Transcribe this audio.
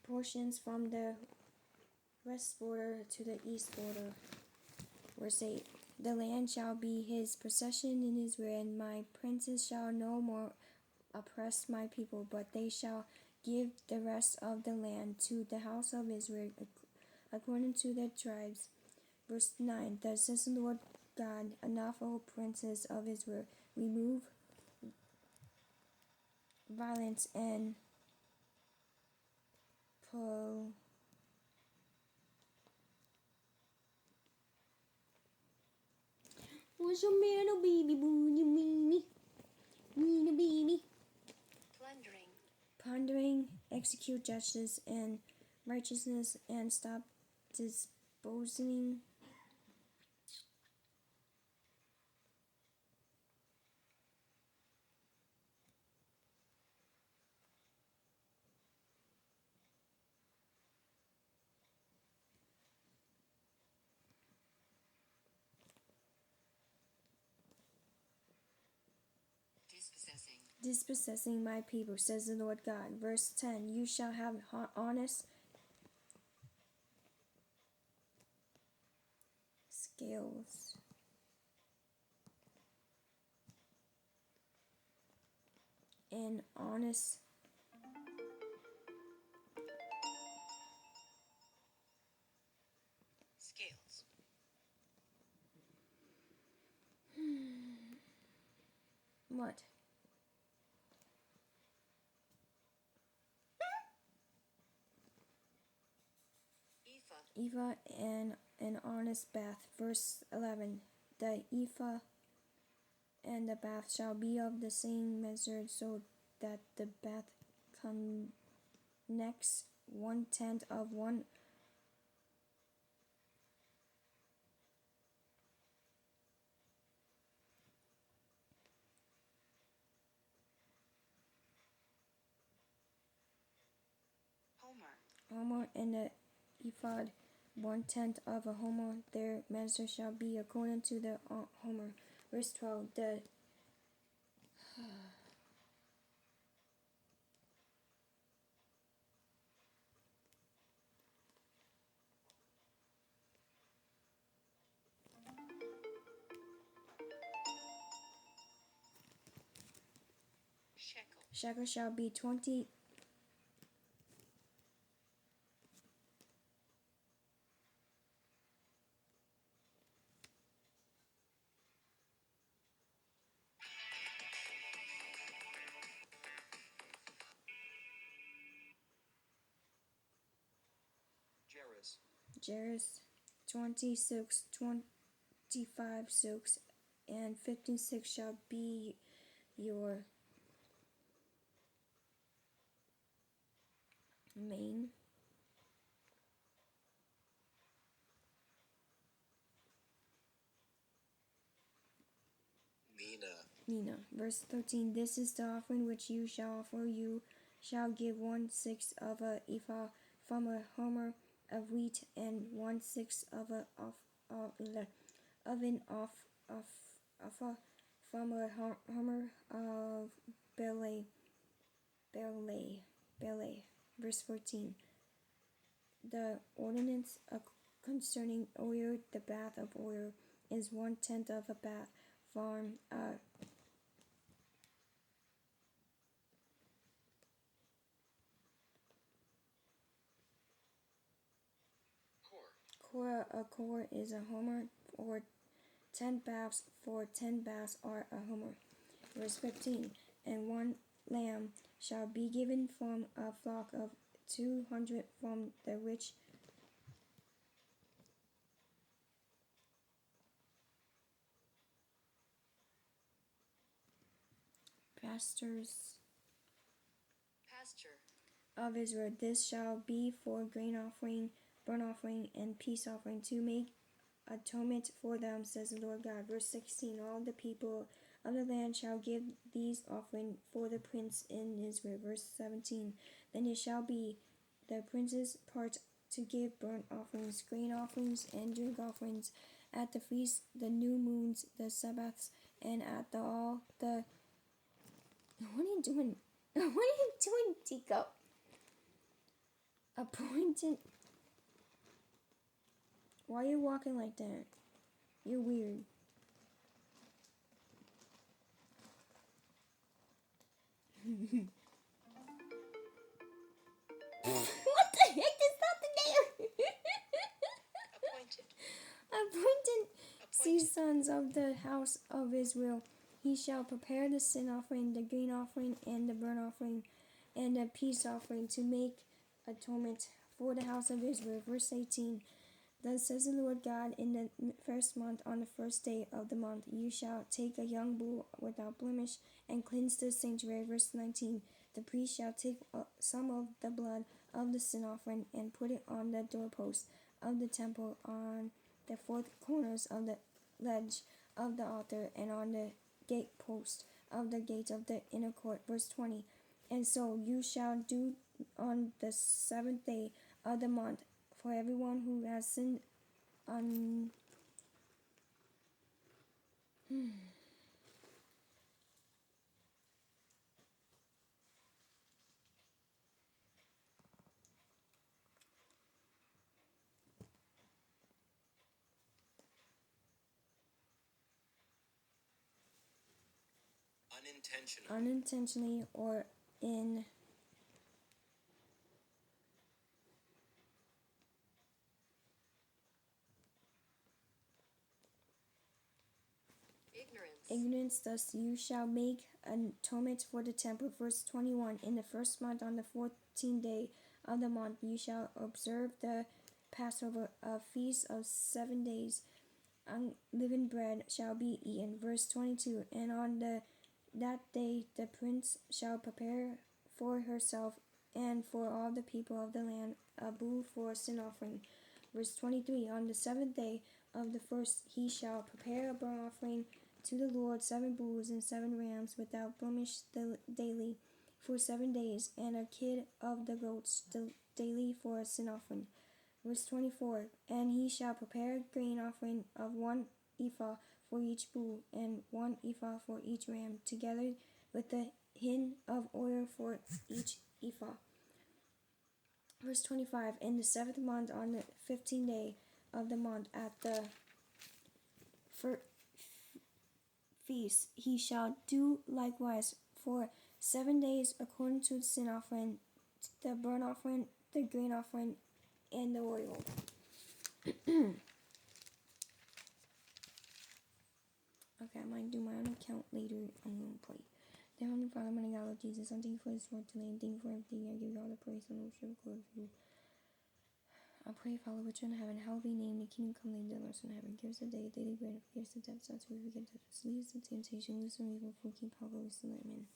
portions from the west border to the east border. Verse 8. The land shall be his possession in Israel, and my princes shall no more oppress my people, but they shall give the rest of the land to the house of Israel according to their tribes. Verse 9. Thus says the Lord God, enough, O princes of Israel, remove violence and What's your man, oh baby boo, you meanie, baby. Pondering, execute justice and righteousness, and stop disposing dispossessing my people, says the Lord God. Verse 10. You shall have honest scales and honest what? Ephah and an honest bath. Verse 11. The ephah and the bath shall be of the same measure, so that the bath connects 1/10 of one homer, and the ephod 1/10 of a homer. Their measure shall be according to the homer. Verse 12. The shekel shall be 20. Jeris 26, 25 silks, and 56 shall be your main. Mina. Verse 13. This is the offering which you shall offer. You shall give 1/6 of a ephah from a homer of wheat, and 1/6 of an ephah from a homer of barley. Verse 14. The ordinance concerning oil, the bath of oil, is 1/10 of a bath from a a core is a homer, or 10 baths, for 10 baths are a homer. Verse 15. And 1 lamb shall be given from a flock of 200 from the rich pastures of Israel. This shall be for grain offering, burnt offering, and peace offering, to make atonement for them, says the Lord God. Verse 16. All the people of the land shall give these offering for the prince in Israel. Verse 17. Then it shall be the prince's part to give burnt offerings, grain offerings, and drink offerings at the feasts, the new moons, the Sabbaths, and at all the. What are you doing? What are you doing, Tico? appointed. Why are you walking like that? You're weird. What the heck is nothing there? Appointed seasons of the house of Israel. He shall prepare the sin offering, the grain offering, and the burnt offering, and the peace offering to make atonement for the house of Israel. Verse 18. Thus says the Lord God, in the first month, on the first day of the month, you shall take a young bull without blemish and cleanse the sanctuary. Verse 19. The priest shall take some of the blood of the sin offering and put it on the doorpost of the temple, on the four corners of the ledge of the altar, and on the gatepost of the gate of the inner court. Verse 20. And so you shall do on the seventh day of the month for everyone who has sinned unintentionally or in ignorance. Thus you shall make an atonement for the temple. Verse 21. In the first month, on the 14th day of the month, you shall observe the Passover, a feast of 7 days. Unleavened bread shall be eaten. Verse 22. And on that day the prince shall prepare for herself and for all the people of the land a bull for a sin offering. Verse 23. On the seventh day of the first he shall prepare a burnt offering to the Lord, 7 bulls and 7 rams without blemish daily for 7 days, and a kid of the goats daily for a sin offering. Verse 24. And he shall prepare a grain offering of 1 ephah for each bull, and 1 ephah for each ram, together with the hin of oil for each ephah. Verse 25. In the 7th month, on the 15th day of the month, at the feast, he shall do likewise for 7 days according to the sin offering, the burnt offering, the grain offering, and the oil. Okay, I might do my own account later. I'm gonna play. Dear Heavenly Father, my God, Lord Jesus, I thank you for this word today, and thank you for everything. I give you all the praise and worship, glory for you. I pray, Father, which in heaven, hallowed be named, the kingdom come, lead us in heaven. Give us a day daily bread, forgive us the debts, as we forgive debtors. Lead us into temptation, loose from evil, for keep power, always in. Amen.